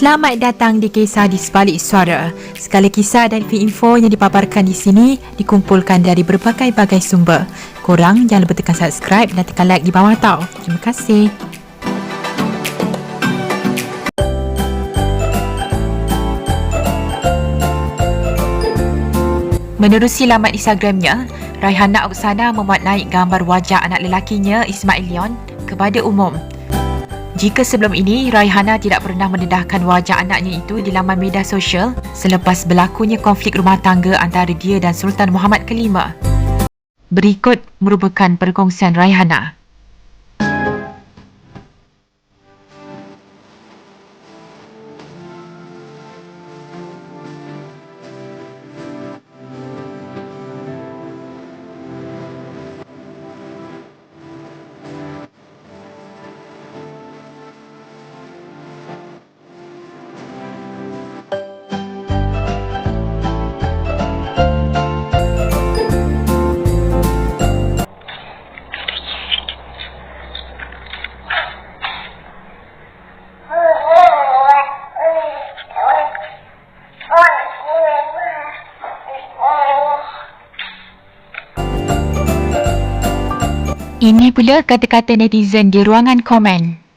Selamat datang di Kisah di Sebalik Suara. Segala kisah dan info yang dipaparkan di sini dikumpulkan dari berbagai-bagai sumber. Korang jangan lupa tekan subscribe dan tekan like di bawah tau. Terima kasih. Menerusi laman Instagramnya, Raihana Oksana memuat naik gambar wajah anak lelakinya Ismail Leon kepada umum. Jika sebelum ini, Raihana tidak pernah mendedahkan wajah anaknya itu di laman media sosial selepas berlakunya konflik rumah tangga antara dia dan Sultan Muhammad ke-5. Berikut merupakan perkongsian Raihana. Ini pula kata-kata netizen di ruangan komen.